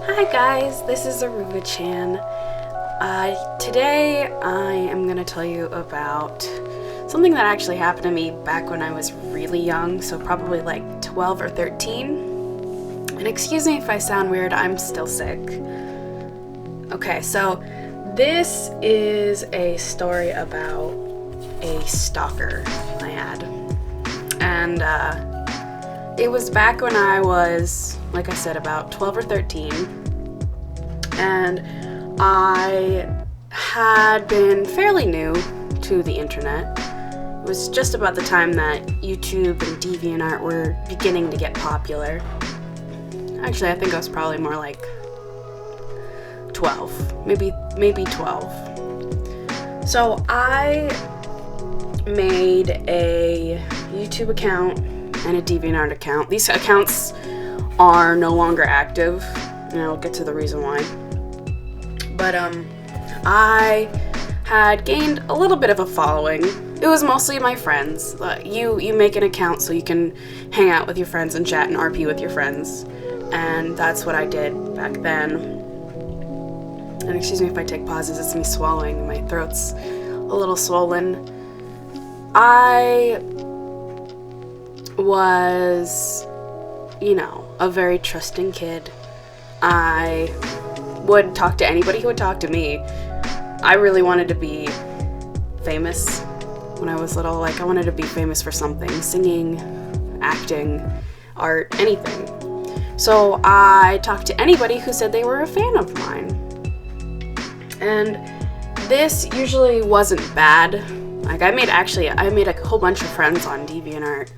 Hi guys, this is AruvaChan. Today I am going to tell you about something that actually happened to me back when I was really young, so probably like 12 or 13. And excuse me if I sound weird, I'm still sick. Okay, so this is a story about a stalker I had. And it was back when I was, like I said, about 12 or 13. And I had been fairly new to the internet. It was just about the time that YouTube and DeviantArt were beginning to get popular. Actually, I think I was probably more like 12, maybe 12. So I made a YouTube account and a DeviantArt account. These accounts are no longer active, and I'll get to the reason why. But I had gained a little bit of a following. It was mostly my friends. You make an account so you can hang out with your friends and chat and RP with your friends, and that's what I did back then. And excuse me if I take pauses, it's me swallowing, my throat's a little swollen. I was, a very trusting kid. I would talk to anybody who would talk to me. I really wanted to be famous when I was little. Like, I wanted to be famous for something, singing, acting, art, anything. So I talked to anybody who said they were a fan of mine. And this usually wasn't bad. Like, I made a whole bunch of friends on DeviantArt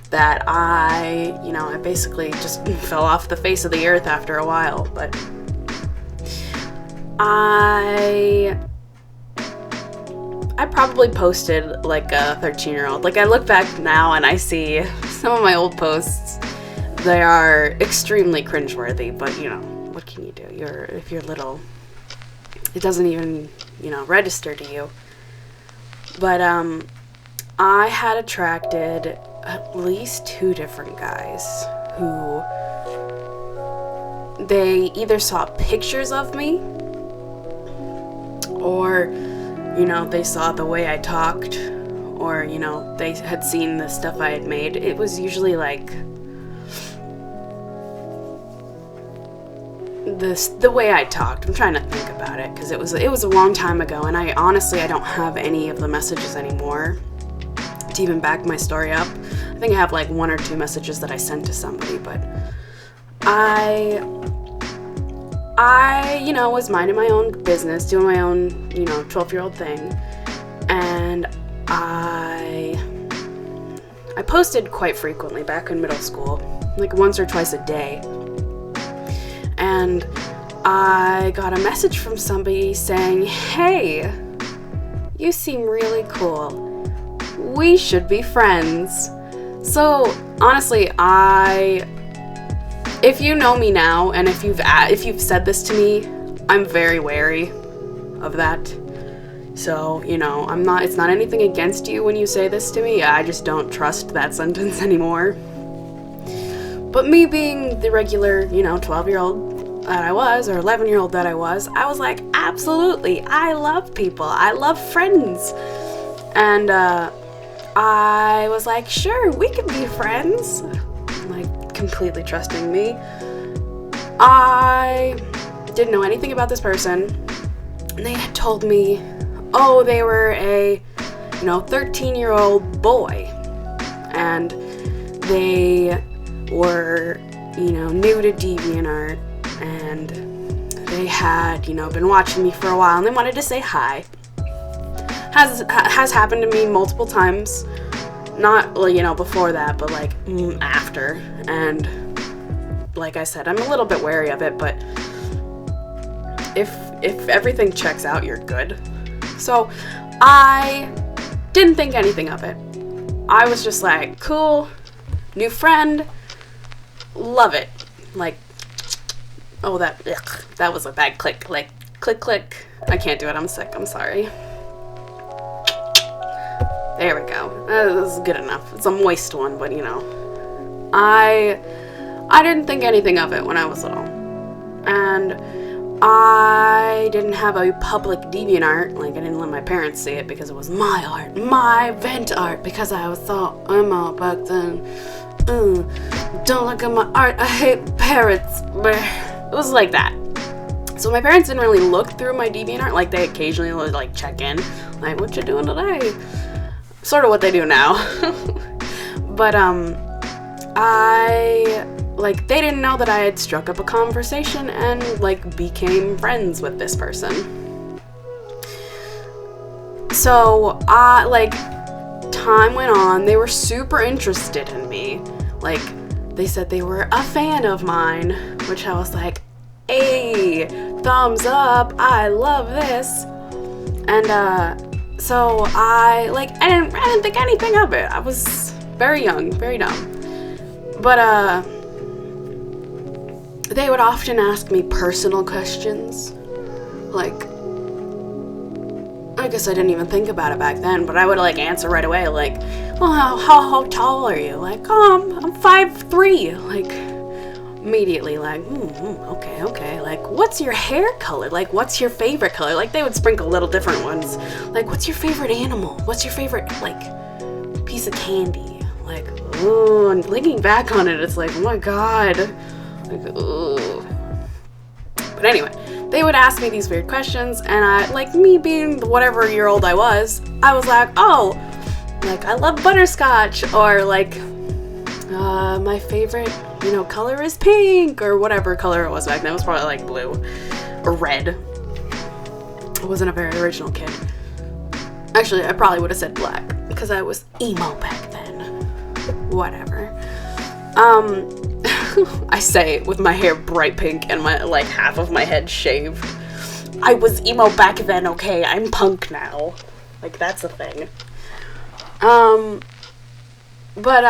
that I basically just fell off the face of the earth after a while. But I probably posted like a 13-year-old. Like, I look back now and I see some of my old posts. They are extremely cringeworthy, but what can you do? If you're little, it doesn't even, register to you. But I had attracted at least 2 different guys who they either saw pictures of me or, they saw the way I talked, or, they had seen the stuff I had made. It was usually like the way I talked. I'm trying to think about it because it was a long time ago, and I don't have any of the messages anymore to even back my story up. I think I have like 1 or 2 messages that I sent to somebody, but I was minding my own business, doing my own 12-year-old thing, and I posted quite frequently back in middle school, like once or twice a day. And I got a message from somebody saying, "Hey, you seem really cool. We should be friends." So honestly, if you know me now, and if you've said this to me, I'm very wary of that. So it's not anything against you when you say this to me. I just don't trust that sentence anymore. But me being the regular 12-year-old that I was, or 11-year-old that I was like, absolutely, I love people, I love friends. And I was like, sure, we can be friends. Like, completely trusting me. I didn't know anything about this person. And they had told me, they were a 13-year-old boy, and they were new to DeviantArt, and they had been watching me for a while, and they wanted to say hi. Has happened to me multiple times, not before that, but like after. And like I said, I'm a little bit wary of it, but if everything checks out, you're good. So I didn't think anything of it. I was just like, cool, new friend, love it. Like, that was a bad click. Like, click. I can't do it, I'm sick, I'm sorry. There we go. That was good enough. It's a moist one, but I didn't think anything of it when I was little. And I didn't have a public DeviantArt, like I didn't let my parents see it because it was my art, my vent art, because I was so emo back then. Don't look at my art, I hate parrots. It was like that. So my parents didn't really look through my DeviantArt, like they occasionally would like check in, like what you doing today? Sort of what they do now. But they didn't know that I had struck up a conversation and like became friends with this person. So time went on, they were super interested in me. Like they said they were a fan of mine, which I was like, hey, thumbs up, I love this. And so I didn't think anything of it. I was very young, very dumb. But they would often ask me personal questions. Like, I guess I didn't even think about it back then, but I would like answer right away, like, well, how tall are you? Like, oh, I'm 5'3". Like, immediately, like, okay. Like, what's your hair color? Like, what's your favorite color? Like, they would sprinkle little different ones. Like, what's your favorite animal? What's your favorite, like, piece of candy? Like, ooh, and thinking back on it, it's like, oh my god. Like, ooh. But anyway, they would ask me these weird questions, and I, like, me being the whatever-year-old I was like, oh, like, I love butterscotch, or like, my favorite, color is pink, or whatever color it was back then. It was probably like blue or red. I wasn't a very original kid. Actually, I probably would have said black because I was emo back then. Whatever. I say it with my hair bright pink and my like half of my head shaved. I was emo back then, okay? I'm punk now. Like, that's a thing. But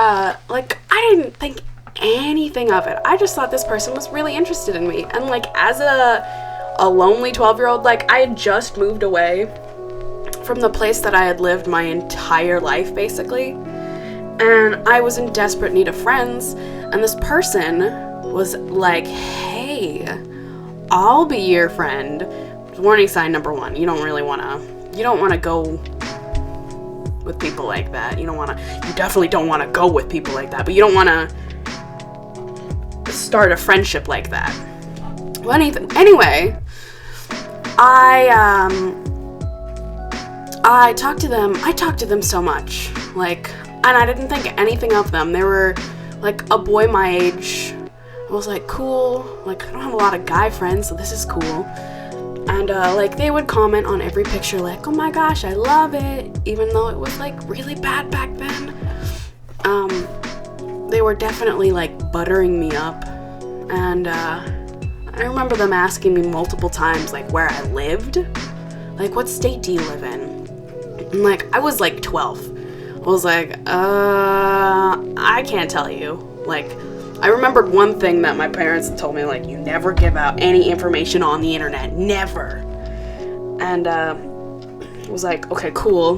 like, I didn't think anything of it. I just thought this person was really interested in me. And like, as a lonely 12-year-old, like, I had just moved away from the place that I had lived my entire life, basically. And I was in desperate need of friends. And this person was like, hey, I'll be your friend. Warning sign number 1. You don't want to go with people like that. You definitely don't want to go with people like that, but you don't want to start a friendship like that. Well, anyway, I talked to them so much, like, and I didn't think anything of them. They were like a boy my age. I was like, cool, like, I don't have a lot of guy friends, so this is cool. And like, they would comment on every picture like, oh my gosh, I love it, even though it was like really bad back then. They were definitely like buttering me up. And I remember them asking me multiple times like where I lived, like, what state do you live in? And like, I was like 12. I was like, I can't tell you. Like, I remembered one thing that my parents told me, like, you never give out any information on the internet, never. And I was like, okay, cool,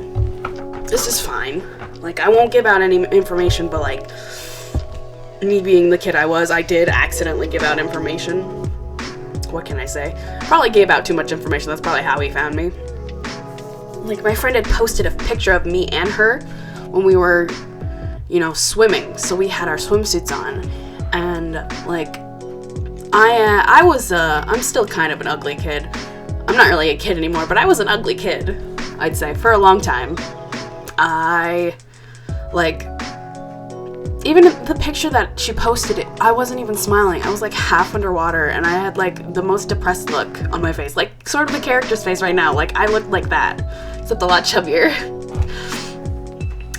this is fine. Like, I won't give out any information, but like, me being the kid I was, I did accidentally give out information. What can I say? Probably gave out too much information. That's probably how he found me. Like, my friend had posted a picture of me and her when we were, swimming. So we had our swimsuits on. And, like, I'm still kind of an ugly kid. I'm not really a kid anymore, but I was an ugly kid, I'd say, for a long time. Even the picture that she posted, I wasn't even smiling. I was like half underwater, and I had like the most depressed look on my face, like sort of the character's face right now. Like, I looked like that, except a lot chubbier.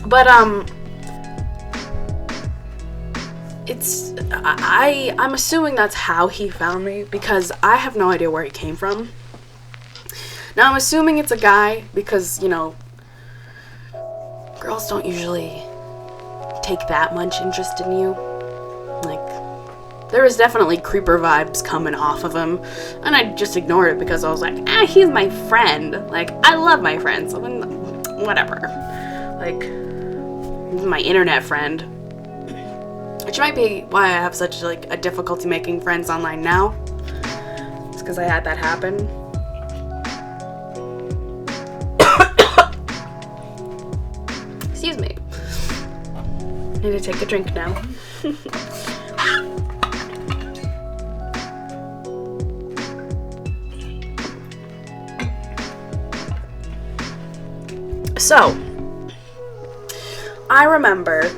But I'm assuming that's how he found me, because I have no idea where he came from. Now I'm assuming it's a guy, because girls don't usually take that much interest in you. Like, there was definitely creeper vibes coming off of him, and I just ignored it because I was like, he's my friend. Like, I love my friends. I mean, whatever. Like, he's my internet friend, which might be why I have such like a difficulty making friends online now. because I had that happen. Excuse me. Need to take a drink now. So, I remember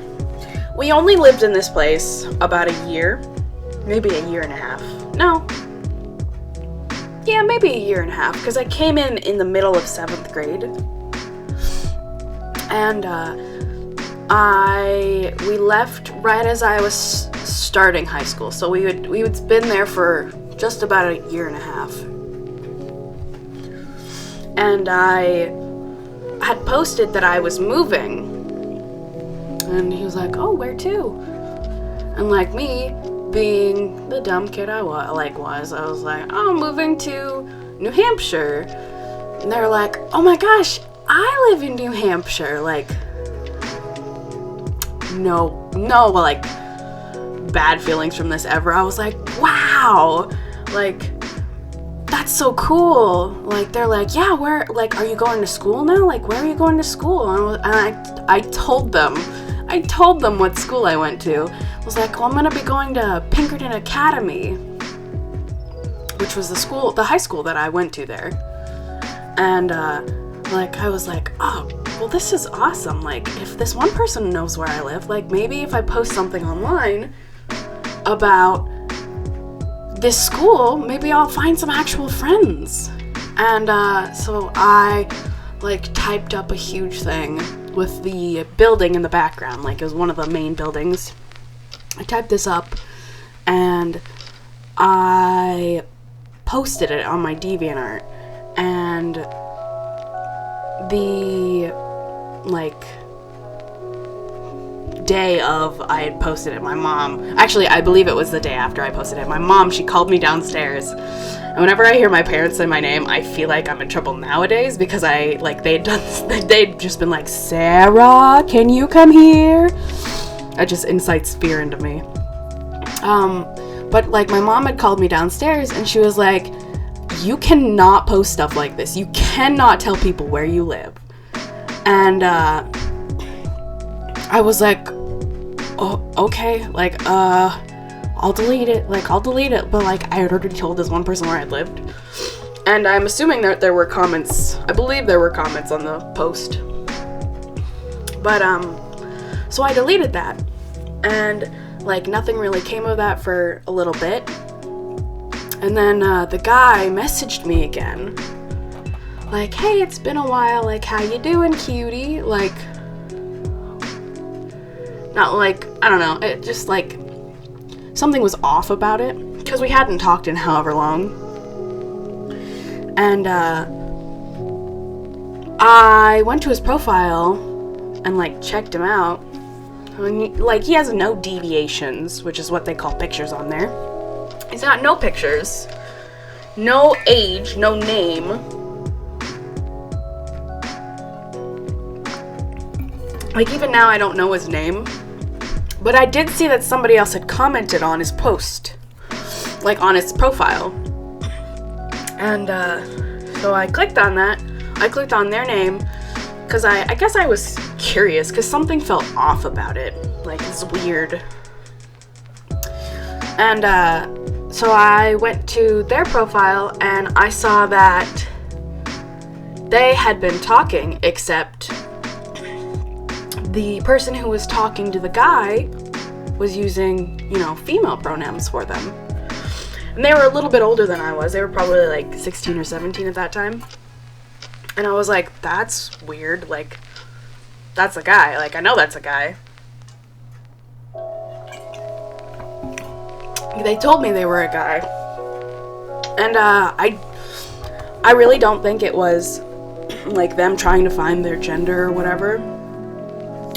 we only lived in this place about a year, maybe a year and a half. No. Yeah, maybe a year and a half, because I came in the middle of 7th grade. And we left right as I was starting high school. So we'd been there for just about a year and a half. And I had posted that I was moving. And he was like, "Oh, where to?" And like me, being the dumb kid I was, I was like, "Oh, I'm moving to New Hampshire." And they're like, "Oh my gosh, I live in New Hampshire." Like, no, like, bad feelings from this ever. I was like, wow, like, that's so cool. Like, they're like, "Yeah, where, like, are you going to school now? Like, where are you going to school?" And I told them what school I went to. I was like, "Well, I'm gonna be going to Pinkerton Academy," which was the high school that I went to there. And, like, I was like, "Oh, well, this is awesome. Like, if this one person knows where I live, like, maybe if I post something online about this school, maybe I'll find some actual friends." And so I like typed up a huge thing with the building in the background, like it was one of the main buildings. I typed this up and I posted it on my DeviantArt, and the like day of I had posted it, my mom, actually I believe it was the day after I posted it, my mom, she called me downstairs, and whenever I hear my parents say my name, I feel like I'm in trouble nowadays, because they'd just been like, "Sarah, can you come here?" That just incites fear into me. But like my mom had called me downstairs and she was like, "You cannot post stuff like this. You cannot tell people where you live." And I was like, "Oh, okay, like, I'll delete it, but like, I had already told this one person where I lived." And I'm assuming that there were comments, I believe there were comments on the post. But, so I deleted that, and like, nothing really came of that for a little bit. And then, the guy messaged me again, like, "Hey, it's been a while, like, how you doing, cutie?" Like, not like, I don't know, it just like, something was off about it, because we hadn't talked in however long. And, I went to his profile and like checked him out. And like, he has no deviations, which is what they call pictures on there. He's got no pictures, no age, no name. Like, even now I don't know his name. But I did see that somebody else had commented on his post, like on his profile. And so I clicked on that. I clicked on their name because I guess I was curious, because something felt off about it. Like, it's weird. And so I went to their profile and I saw that they had been talking, except the person who was talking to the guy was using, female pronouns for them. And they were a little bit older than I was. They were probably like 16 or 17 at that time. And I was like, that's weird. Like, that's a guy. Like, I know that's a guy. They told me they were a guy. And I really don't think it was like them trying to find their gender or whatever.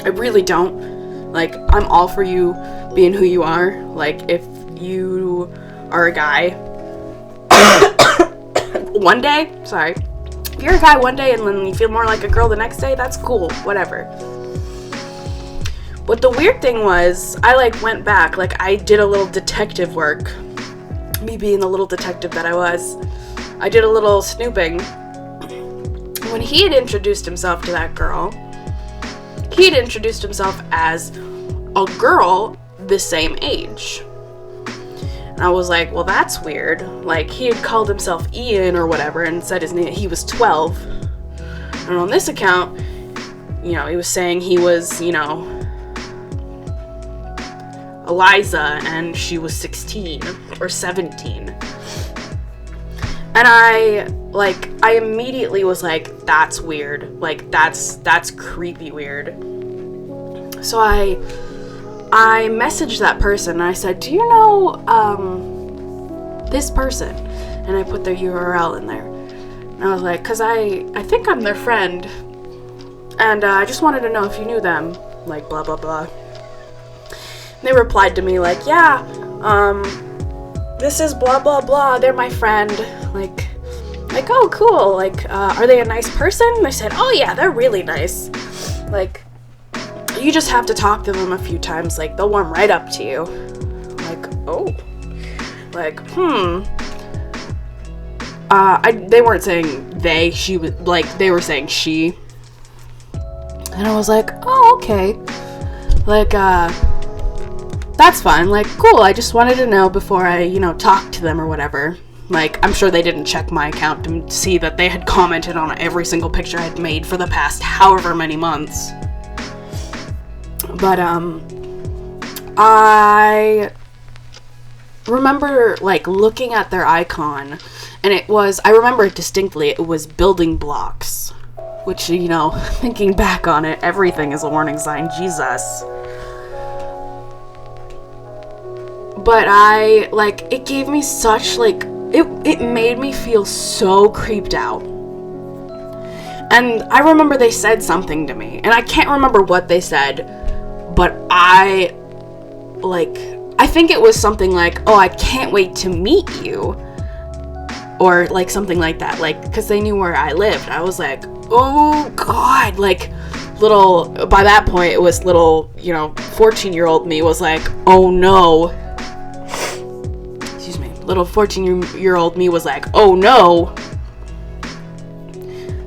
I really don't. Like, I'm all for you being who you are. Like, if you are a guy one day, if you're a guy one day and then you feel more like a girl the next day, that's cool, whatever. But the weird thing was, I like went back, like I did a little detective work me being the little detective that I was, I did a little snooping. When he had introduced himself to that girl, he had introduced himself as a girl the same age. And I was like, well, that's weird. Like, he had called himself Ian or whatever and said his name, he was 12. And on this account, you know, he was saying he was, you know, Eliza and she was 16 or 17. And I immediately was like, that's weird. Like, that's creepy weird. So I messaged that person and I said, do you know this person? And I put their URL in there. And I was like, because I think I'm their friend. And I just wanted to know if you knew them. Like, blah, blah, blah. And they replied to me like, yeah, this is blah, blah, blah. They're my friend. Like, oh, cool. Like, are they a nice person? And they said, oh, yeah, they're really nice. Like, you just have to talk to them a few times. Like, they'll warm right up to you. Like, oh. Like, they weren't saying they, she was, like, they were saying she. And I was like, oh, okay. Like, that's fine. Like, cool. I just wanted to know before I, you know, talked to them or whatever. Like, I'm sure they didn't check my account to see that they had commented on every single picture I'd made for the past however many months. But, I remember, like, looking at their icon, and I remember it distinctly, it was building blocks. Which, you know, thinking back on it, everything is a warning sign, Jesus. But it gave me such, like, it made me feel so creeped out. And I remember they said something to me, and I can't remember what they said, but I think it was something like, oh, I can't wait to meet you. Or, like, something like that, like, because they knew where I lived. I was like, oh, God, like, by that point, it was little, you know, 14-year-old me was like, oh, no. Excuse me. Little 14-year-old me was like, oh, no.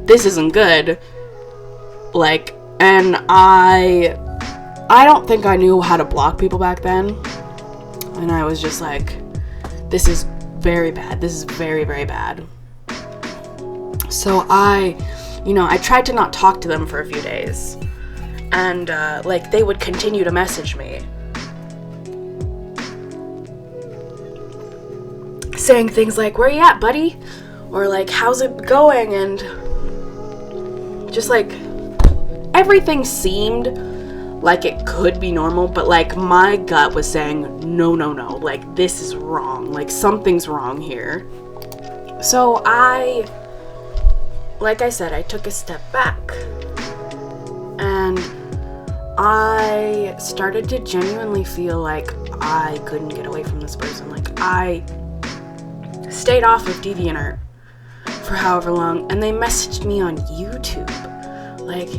This isn't good. Like, and I don't think I knew how to block people back then. And I was just like, this is very bad. This is very, very bad. So I tried to not talk to them for a few days. And, like, they would continue to message me. Saying things like, where you at, buddy? Or, like, how's it going? And just, like, everything seemed like it could be normal, but, like, my gut was saying, no, like, this is wrong, like, something's wrong here. So like I said, I took a step back, and I started to genuinely feel like I couldn't get away from this person. Like, I stayed off of DeviantArt for however long, and they messaged me on YouTube, like,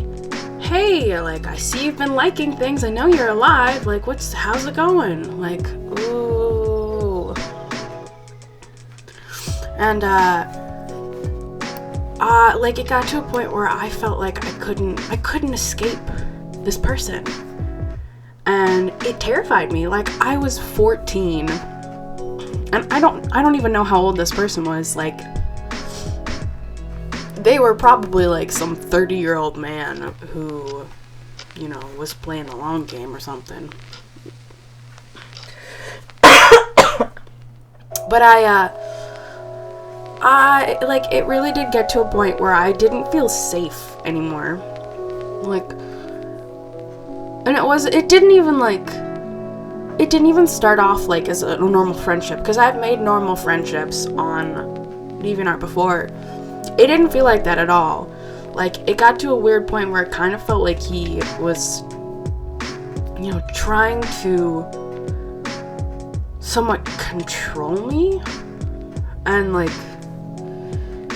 hey, like, I see you've been liking things, I know you're alive, like, how's it going? Like, ooh. And, like, it got to a point where I felt like I couldn't escape this person. And it terrified me. Like, I was 14, and I don't even know how old this person was. Like, they were probably, like, some 30-year-old man who, you know, was playing the long game or something. But like, it really did get to a point where I didn't feel safe anymore. Like, and it didn't even start off, like, as a normal friendship, because I've made normal friendships on DeviantArt before. It didn't feel like that at all. Like, it got to a weird point where it kind of felt like he was, you know, trying to somewhat control me, and, like,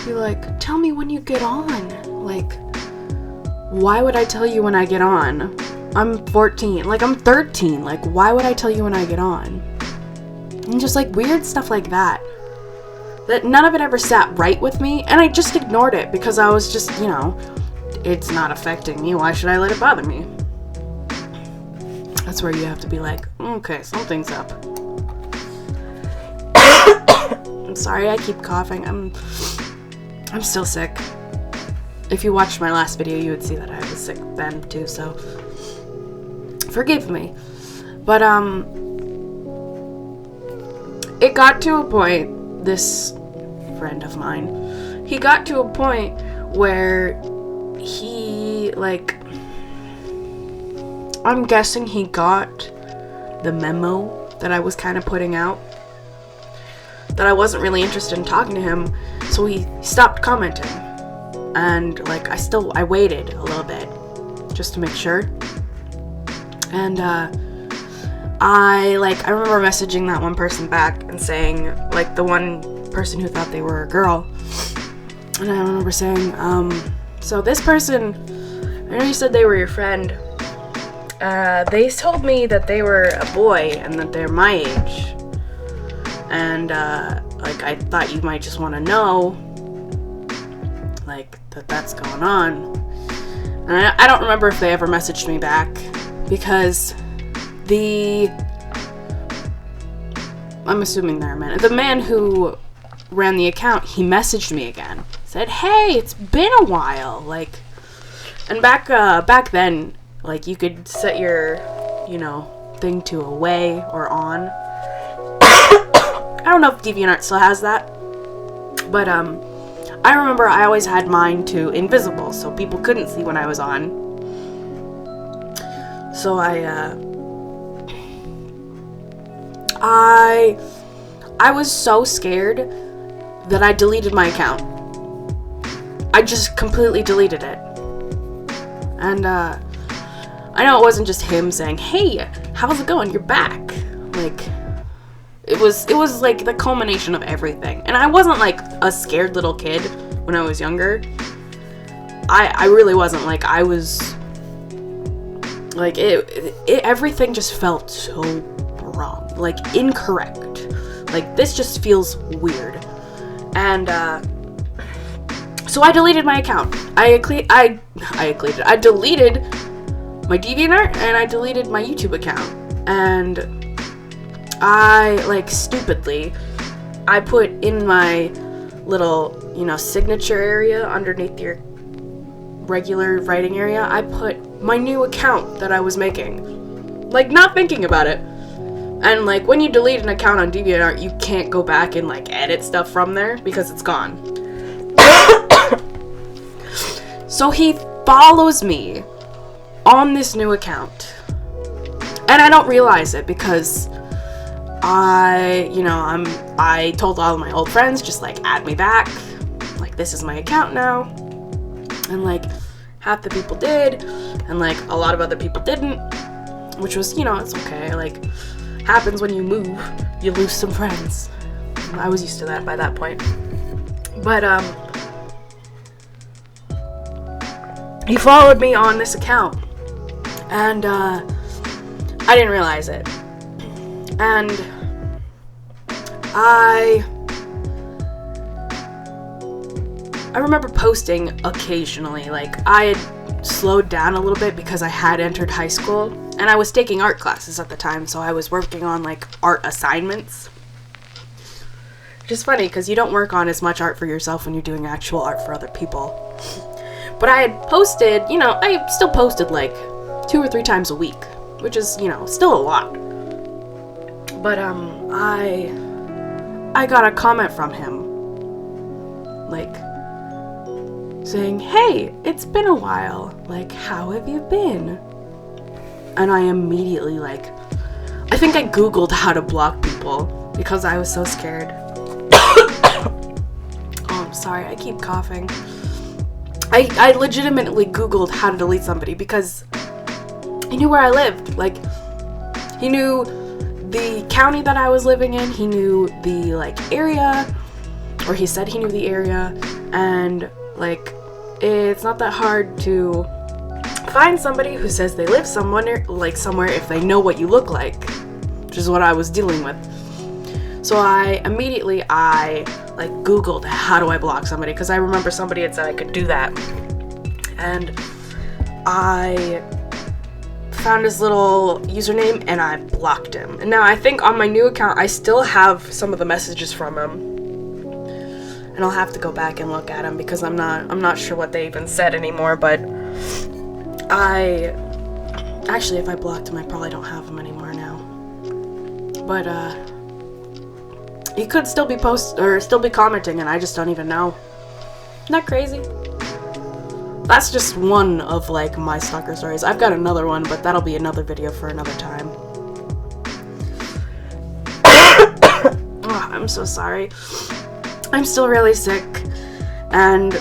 be like, tell me when you get on. Like, why would I tell you when I get on? I'm 14. Like, I'm 13. Like, why would I tell you when I get on? And just like weird stuff like that. That none of it ever sat right with me, and I just ignored it because I was just, it's not affecting me. Why should I let it bother me? That's where you have to be like, okay, something's up. I'm sorry, I keep coughing. I'm still sick. If you watched my last video, you would see that I was sick then too, so forgive me. But it got to a point, this friend of mine, he got to a point where he, like, I'm guessing he got the memo that I was kind of putting out, that I wasn't really interested in talking to him, so he stopped commenting. And, like, I waited a little bit just to make sure. And, I remember messaging that one person back and saying, like, the one person who thought they were a girl. And I remember saying, so this person, I know you said they were your friend. They told me that they were a boy and that they're my age. And, like, I thought you might just want to know, like, that's going on. And I don't remember if they ever messaged me back, because I'm assuming they're a man. The man who ran the account, he messaged me again. Said, hey, it's been a while. Like, and back then, like, you could set your, thing to away or on. I don't know if DeviantArt still has that. But, I remember I always had mine to invisible, so people couldn't see when I was on. So I was so scared that I deleted my account. I just completely deleted it. And I know it wasn't just him saying, hey, how's it going? You're back. Like, it was like the culmination of everything. And I wasn't like a scared little kid when I was younger. I really wasn't. Like, I was like, everything just felt so wrong, like incorrect. Like, this just feels weird. And so I deleted my account. I deleted my DeviantArt and I deleted my YouTube account. And I, like, stupidly, I put in my little, signature area underneath your regular writing area, I put my new account that I was making. Like, not thinking about it. And, like, when you delete an account on DeviantArt, you can't go back and, like, edit stuff from there because it's gone. So he follows me on this new account. And I don't realize it because I told all of my old friends, just, like, add me back. Like, this is my account now. And, like, half the people did. And, like, a lot of other people didn't. Which was, it's okay. Like, happens when you move. You lose some friends. I was used to that by that point. But, he followed me on this account. And, I didn't realize it. And I remember posting occasionally. Like, I had slowed down a little bit because I had entered high school and I was taking art classes at the time, so I was working on, like, art assignments. Which is funny because you don't work on as much art for yourself when you're doing actual art for other people. But I had posted, I still posted like 2 or 3 times a week, which is, still a lot. But I got a comment from him, like, saying, hey, it's been a while, like, how have you been? And I immediately, like, I think I googled how to block people because I was so scared. Oh, I'm sorry, I keep coughing. I legitimately googled how to delete somebody because he knew where I lived. Like, he knew the county that I was living in, he knew the, like, area, or he said he knew the area, and, like, it's not that hard to find somebody who says they live somewhere if they know what you look like, which is what I was dealing with. So I immediately like Googled how do I block somebody, because I remember somebody had said I could do that, and I found his little username and I blocked him. And now I think on my new account I still have some of the messages from him, and I'll have to go back and look at them because I'm not sure what they even said anymore. But actually, if I blocked him, I probably don't have him anymore now. But he could still be still be commenting, and I just don't even know. Isn't that crazy? That's just one of like my stalker stories. I've got another one, but that'll be another video for another time. Oh, I'm so sorry. I'm still really sick, and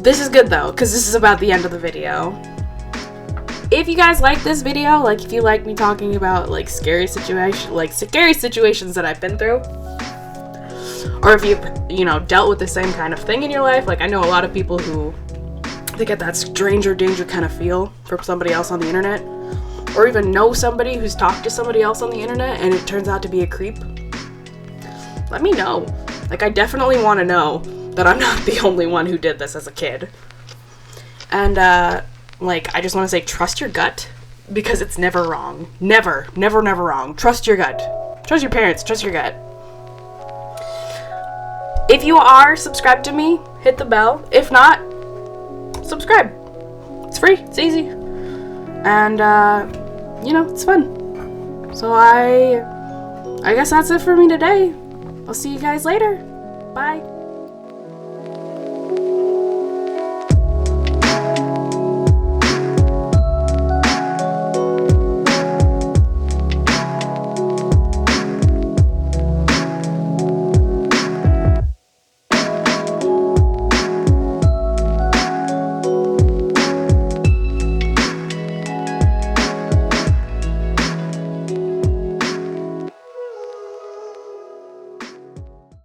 this is good though, because this is about the end of the video. If you guys like this video, like if you like me talking about like scary situations that I've been through, or if you know, dealt with the same kind of thing in your life, like I know a lot of people who they get that stranger danger kind of feel from somebody else on the internet, or even know somebody who's talked to somebody else on the internet and it turns out to be a creep. Let me know. Like, I definitely want to know that I'm not the only one who did this as a kid. And like, I just want to say, trust your gut, because it's never wrong. Never wrong. Trust your gut. Trust your parents. Trust your gut. If you are subscribed to me, hit the bell. If not, subscribe. It's free. It's easy. And, you know, it's fun. So I guess that's it for me today. I'll see you guys later. Bye.